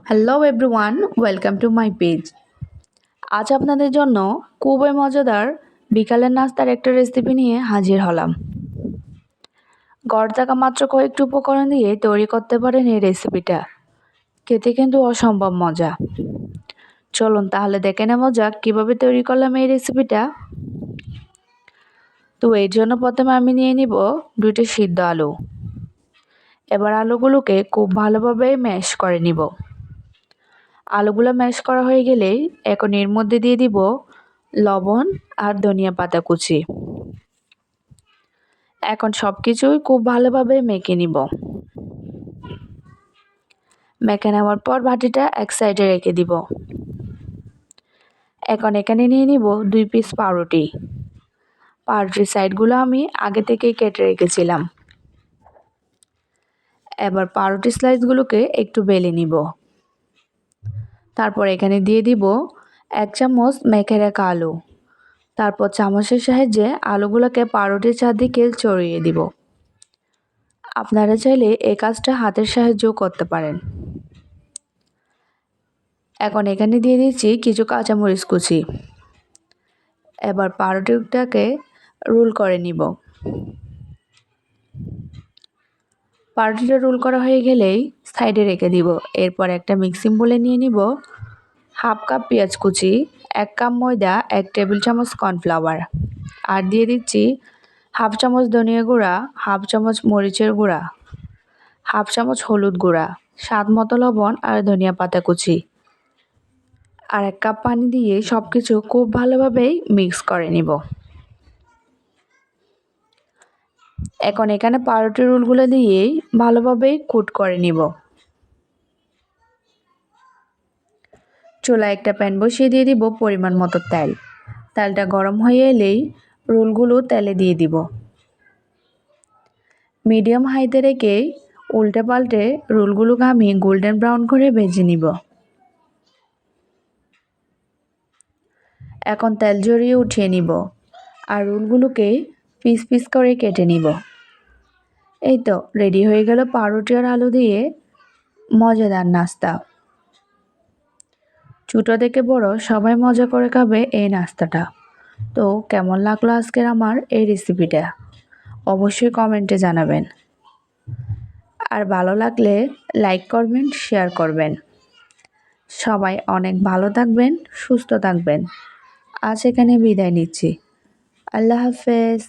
Hello everyone, welcome to my page. আজ আপনাদের জন্য খুবই মজাদার বিকালের নাস্তার একটা রেসিপি নিয়ে হাজির হলাম। ঘর থাকা মাত্র কয়েকটি উপকরণ দিয়ে তৈরি করতে পারেন এই রেসিপিটা। খেতে কিন্তু অসম্ভব মজা। চলুন তাহলে দেখে নেওয়া যাক কীভাবে তৈরি করলাম এই রেসিপিটা। তো এর জন্য প্রথমে আমি নিয়ে নিব 2টি সিদ্ধ আলু। এবার আলুগুলোকে খুব ভালোভাবে ম্যাশ করে নিব। আলুগুলো ম্যাশ করা হয়ে গেলেই এখন এর মধ্যে দিয়ে দিব লবণ আর ধনিয়া পাতা কুচি। এখন সবকিছুই খুব ভালোভাবে মেখে নিব। মেখে নেওয়ার পর বাটিটা এক সাইডে রেখে দিব। এখন এখানে নিয়ে নিব 2 পিস পাউরুটি। পাউরুটির সাইডগুলো আমি আগে থেকেই কেটে রেখেছিলাম। এবার পাউরুটি স্লাইসগুলোকে একটু বেলে নিব। তারপর এখানে দিয়ে দিব 1 চামচ মেখে রাখা আলু। তারপর চামচের সাহায্যে আলুগুলোকে পাউরুটির চারদিকে ছড়িয়ে দিব। আপনারা চাইলে এই কাজটা হাতের সাহায্যেও করতে পারেন। এখন এখানে দিয়ে দিচ্ছি কিছু কাঁচামরিচ কুচি। এবার পাউরুটিটাকে রোল করে নিব। পাউরুটিটা রোল করা হয়ে গেলেই সাইডে রেখে দিব। এরপর একটা মিক্সিং বোলে নিয়ে নিব 1/2 কাপ পেঁয়াজ কুচি, 1 কাপ ময়দা, 1 টেবিল চামচ কর্নফ্লাওয়ার, আর দিয়ে দিচ্ছি 1/2 চামচ ধনিয়া গুঁড়া, 1/2 চামচ মরিচের গুঁড়া, 1/2 চামচ হলুদ গুঁড়া, স্বাদ মতো লবণ আর ধনিয়া পাতা কুচি, আর 1 কাপ পানি দিয়ে সবকিছু খুব ভালোভাবেই মিক্স করে নিব। এখন এখানে পাউরুটির রোলগুলো দিয়ে ভালোভাবে কোট করে নিব। চুলায় একটা প্যান বসিয়ে দিয়ে দিব পরিমাণ মতো তেল। তেলটা গরম হয়ে এলেই রোলগুলো তেলে দিয়ে দিব। মিডিয়াম হাইতে রেখে উল্টে পাল্টে রোলগুলোকে আমি গোল্ডেন ব্রাউন করে ভেজে নিব। এখন তেল ঝরিয়ে উঠিয়ে নিব আর রোলগুলোকে পিস পিস করে কেটে নিব। এই তো রেডি হয়ে গেল পাউরুটি আর আলু দিয়ে মজাদার নাস্তা। ছোট থেকে বড় সবাই মজা করে খাবে এই নাস্তাটা। তো কেমন লাগলো আজকের আমার এই রেসিপিটা অবশ্যই কমেন্টে জানাবেন। আর ভালো লাগলে লাইক করবেন, শেয়ার করবেন। সবাই অনেক ভালো থাকবেন, সুস্থ থাকবেন। আজ এখানে বিদায় নিচ্ছি। আল্লাহ হাফেজ।